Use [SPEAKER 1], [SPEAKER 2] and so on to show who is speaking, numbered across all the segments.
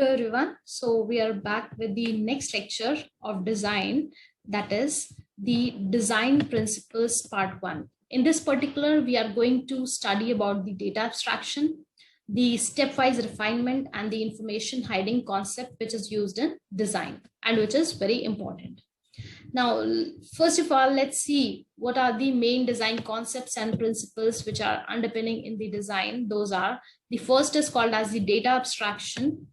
[SPEAKER 1] Hello everyone. So we are back with the next lecture of design, that is the design principles part 1. In this particular, we are going to study about the data abstraction, the stepwise refinement and the information hiding concept which is used in design and which is very important. Now, first of all, let's see what are the main design concepts and principles which are underpinning in the design. Those are, the first is called as the data abstraction,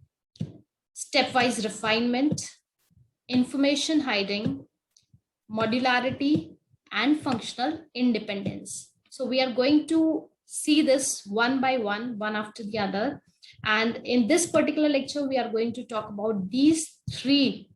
[SPEAKER 1] stepwise refinement, information hiding, modularity, and functional independence. So we are going to see this one by one after the other. And in this particular lecture, we are going to talk about these 3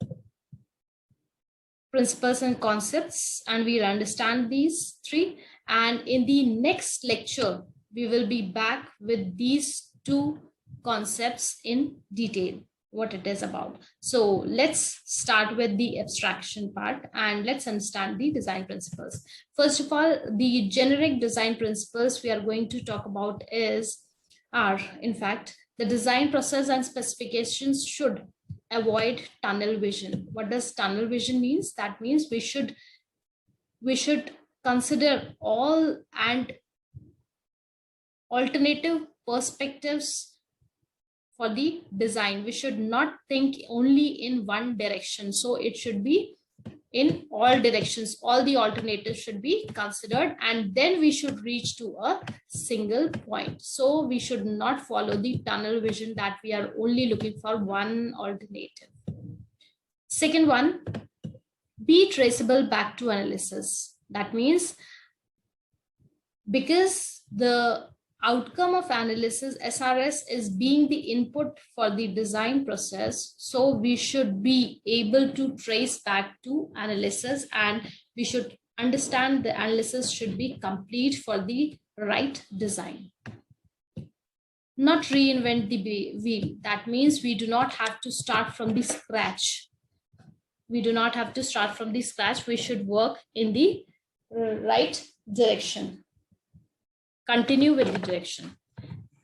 [SPEAKER 1] principles and concepts, and we'll understand these 3. And in the next lecture, we will be back with these 2 concepts in detail, what it is about. So let's start with the abstraction part and let's understand the design principles. First of all, the generic design principles we are going to talk about are, in fact, the design process and specifications should avoid tunnel vision. What does tunnel vision means? That means we should consider all and alternative perspectives for the design. We should not think only in one direction. So it should be in all directions. All the alternatives should be considered, and then we should reach to a single point. So we should not follow the tunnel vision that we are only looking for one alternative. Second one, be traceable back to analysis. That means because the outcome of analysis, SRS, is being the input for the design process, so we should be able to trace back to analysis, and we should understand the analysis should be complete for the right design. Not reinvent the wheel. That means we do not have to start from the scratch. We do not have to start from the scratch. We should work in the right direction. Continue with the direction.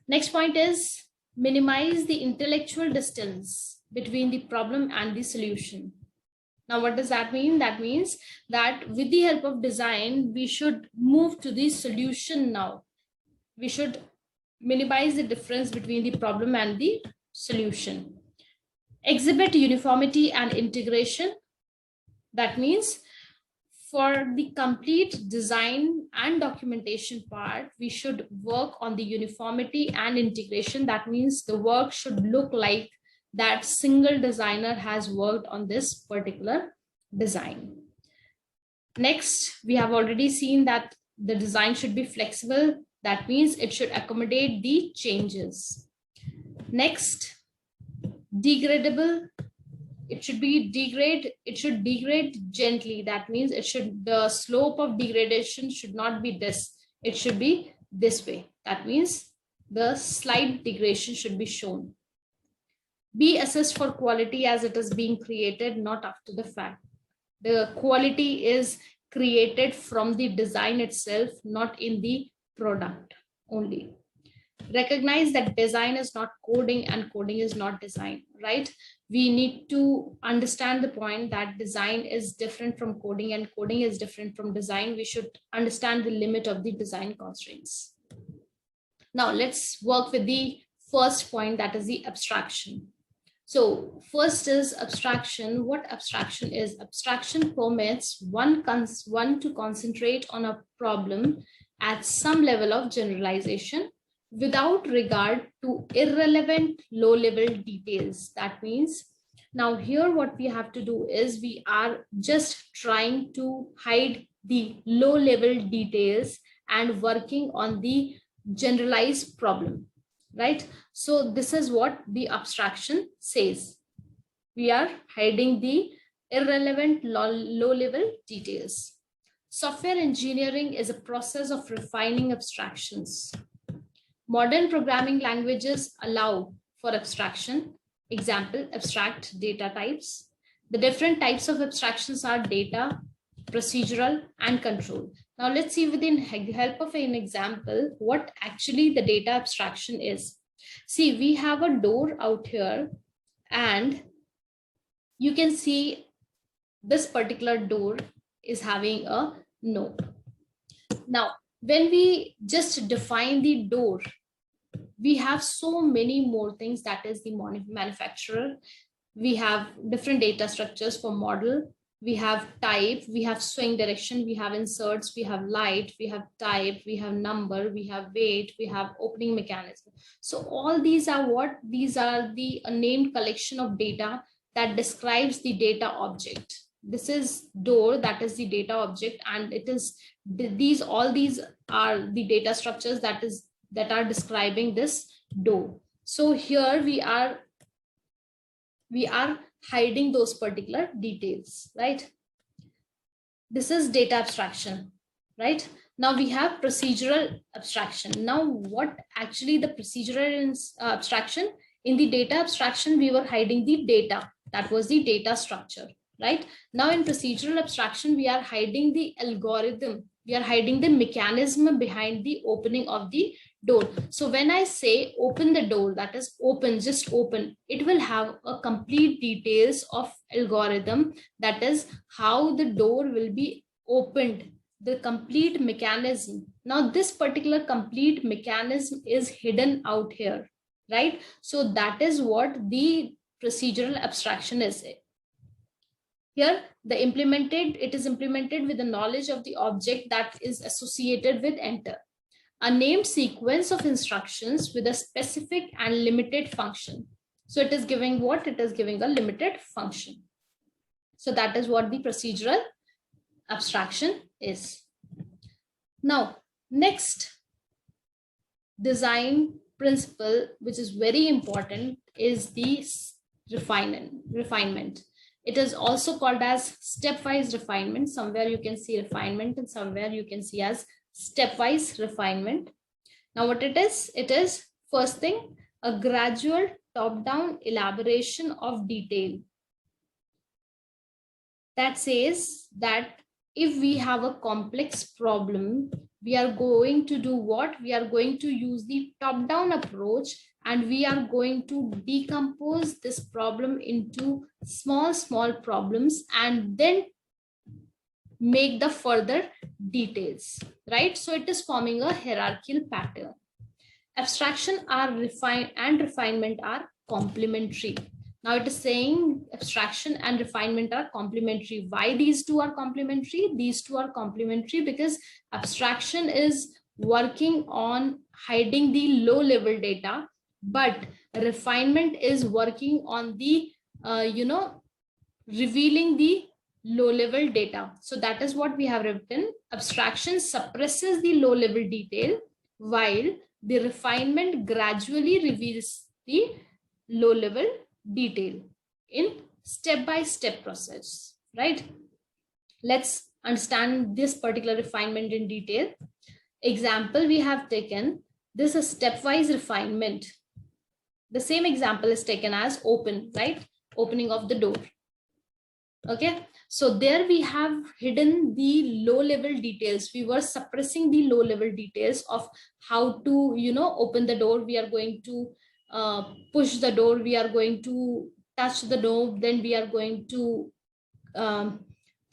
[SPEAKER 1] Next point is minimize the intellectual distance between the problem and the solution. Now, what does that mean? That means that with the help of design, we should move to the solution now. We should minimize the difference between the problem and the solution. Exhibit uniformity and integration. That means for the complete design and documentation part, we should work on the uniformity and integration. That means the work should look like that single designer has worked on this particular design. Next, we have already seen that the design should be flexible. That means it should accommodate the changes. Next, degradable. It should degrade gently. That means the slope of degradation should not be this. It should be this way. That means the slight degradation should be shown. Be assessed for quality as it is being created, not after the fact. The quality is created from the design itself, not in the product only. Recognize that design is not coding and coding is not design, right? We need to understand the point that design is different from coding and coding is different from design. We should understand the limit of the design constraints. Now let's work with the first point, that is the abstraction. So first is abstraction. What abstraction is? Abstraction permits one to concentrate on a problem at some level of generalization without regard to irrelevant low-level details. That means now here what we have to do is we are just trying to hide the low-level details and working on the generalized problem, right? So this is what the abstraction says. We are hiding the irrelevant low-level details. Software engineering is a process of refining abstractions. Modern programming languages allow for abstraction. Example, abstract data types. The different types of abstractions are data, procedural, and control. Now let's see with the help of an example what actually the data abstraction is. See, we have a door out here And you can see this particular door is having a knob. Now, when we just define the door, we have so many more things. That is the manufacturer. We have different data structures for model. We have type, we have swing direction, we have inserts, we have light, we have type, we have number, we have weight, we have opening mechanism. So all these are what? These are the named collection of data that describes the data object. This is door, that is the data object, and it is these, all these are the data structures that are describing this door. So here we are hiding those particular details, right? This is data abstraction, right? Now we have procedural abstraction. Now what actually the procedural abstraction? In the data abstraction, we were hiding the data. That was the data structure, right? Now in procedural abstraction, we are hiding the algorithm. We are hiding the mechanism behind the opening of the door. So when I say open the door, that is open, just open, it will have a complete details of algorithm, that is how the door will be opened, the complete mechanism. Now this particular complete mechanism is hidden out here, right? So that is what the procedural abstraction is. Here it is implemented with the knowledge of the object that is associated with enter, a named sequence of instructions with a specific and limited function. So it is giving what? It is giving a limited function. So that is what the procedural abstraction is. Now, next design principle, which is very important, is the refinement. It is also called as stepwise refinement. Somewhere you can see refinement and somewhere you can see as stepwise refinement. Now what it is first thing, a gradual top-down elaboration of detail. That says that if we have a complex problem, we are going to do what? We are going to use the top-down approach, and we are going to decompose this problem into small problems and then make the further details, right? So it is forming a hierarchical pattern. Abstraction are refined and refinement are complementary. Now it is saying abstraction and refinement are complementary. Why these two are complementary? These two are complementary because abstraction is working on hiding the low level data, but refinement is working on the revealing the low level data. So that is what we have written. Abstraction suppresses the low level detail, while the refinement gradually reveals the low level detail in step-by-step process, right? Let's understand this particular refinement in detail. Example we have taken, this is stepwise refinement. The same example is taken as open, right? Opening of the door. Okay, so there we have hidden the low level details. We were suppressing the low level details of how to, open the door. We are going to push the door. We are going to touch the knob. Then we are going to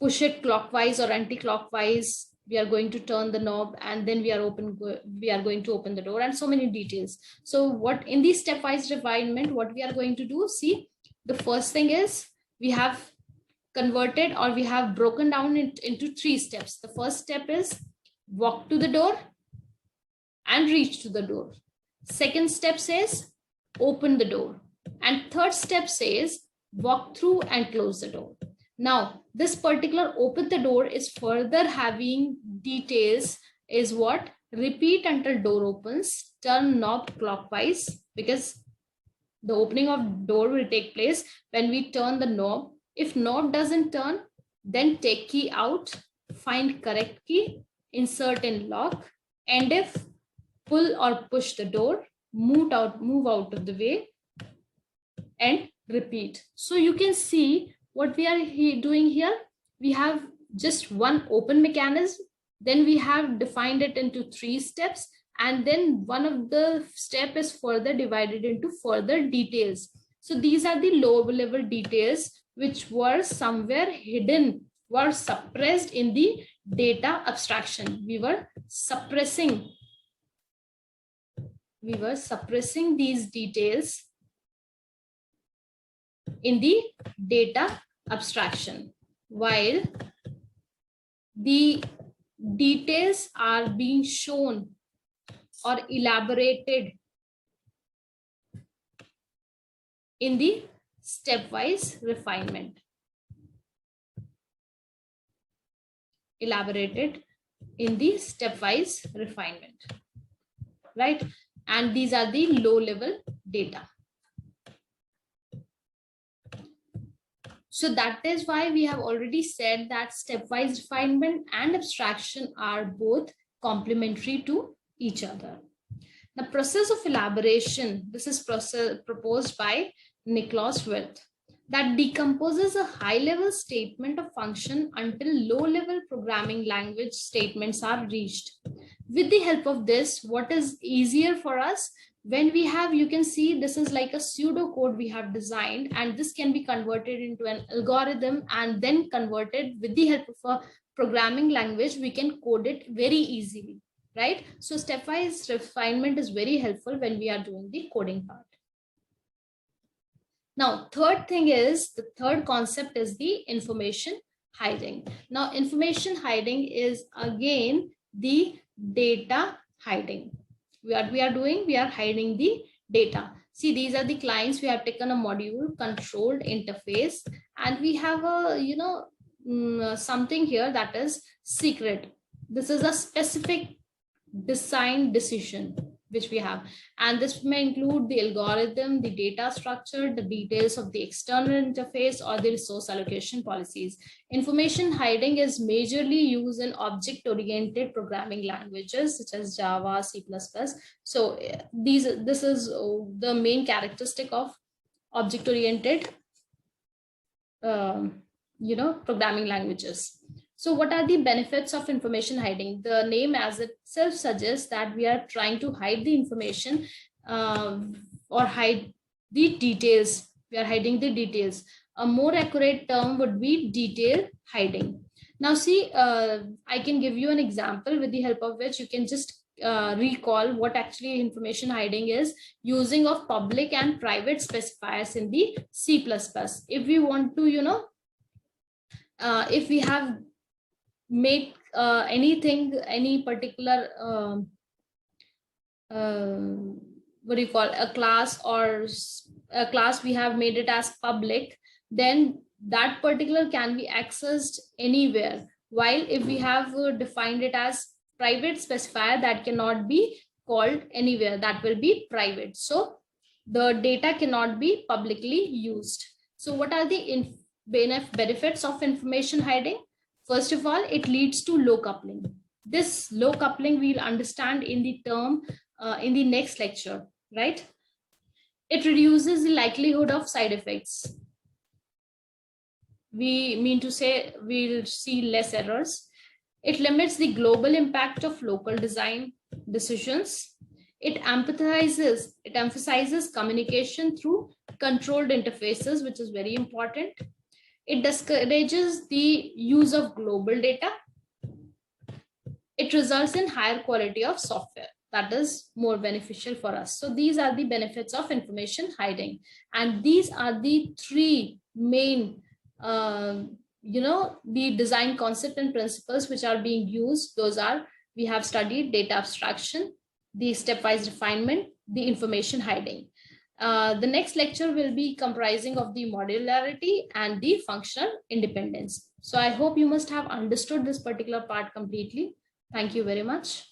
[SPEAKER 1] push it clockwise or anti-clockwise. We are going to turn the knob, and then we are going to open the door, and so many details. So what in the stepwise refinement, what we are going to do? See, the first thing is we have converted, or we have broken down it into 3 steps. The first step is walk to the door and reach to the door. Second step says open the door. And third step says walk through and close the door. Now, this particular open the door is further having details is what? Repeat until door opens, turn knob clockwise, because the opening of door will take place when we turn the knob. If knob doesn't turn, then take key out, find correct key, insert in lock, and if pull or push the door, move out of the way, and repeat. So you can see what we are doing here. We have just one open mechanism, then we have defined it into 3 steps, and then one of the step is further divided into further details. So these are the low level details which were somewhere hidden, were suppressed in the data abstraction. We were suppressing these details in the data abstraction, while the details are being shown or elaborated in the stepwise refinement. Elaborated in the stepwise refinement, right? And these are the low level data. So that is why we have already said that stepwise refinement and abstraction are both complementary to each other. The process of elaboration, this is proposed by Nicholas Wirth, that decomposes a high-level statement of function until low-level programming language statements are reached. With the help of this, what is easier for us, when we have, you can see this is like a pseudo code we have designed, and this can be converted into an algorithm and then converted with the help of a programming language. We can code it very easily, right? So stepwise refinement is very helpful when we are doing the coding part. Now, the third concept is the information hiding. Now, information hiding is again the data hiding. What we are doing, we are hiding the data. See, these are the clients. We have taken a module, controlled interface, and we have a, something here that is secret. This is a specific design decision which we have, and this may include the algorithm, the data structure, the details of the external interface, or the resource allocation policies. Information hiding is majorly used in object-oriented programming languages such as Java, C++. So this is the main characteristic of object-oriented programming languages. So what are the benefits of information hiding? The name as itself suggests that we are trying to hide the information or hide the details. We are hiding the details. A more accurate term would be detail hiding. Now see, I can give you an example with the help of which you can just recall what actually information hiding is, using of public and private specifiers in the C++. If we want to, if we have make any particular what do you call, a class, or a class we have made it as public, then that particular can be accessed anywhere, while if we have defined it as private specifier, that cannot be called anywhere, that will be private. So the data cannot be publicly used. So what are the benefits of information hiding? First of all, it leads to low coupling. This low coupling we'll understand in the term in the next lecture, right? It reduces the likelihood of side effects. We mean to say we'll see less errors. It limits the global impact of local design decisions. It emphasizes communication through controlled interfaces, which is very important. It discourages the use of global data. It results in higher quality of software. That is more beneficial for us. So these are the benefits of information hiding. And these are the three main, the design concept and principles which are being used. Those are, we have studied data abstraction, the stepwise refinement, the information hiding. The next lecture will be comprising of the modularity and the functional independence. So I hope you must have understood this particular part completely. Thank you very much.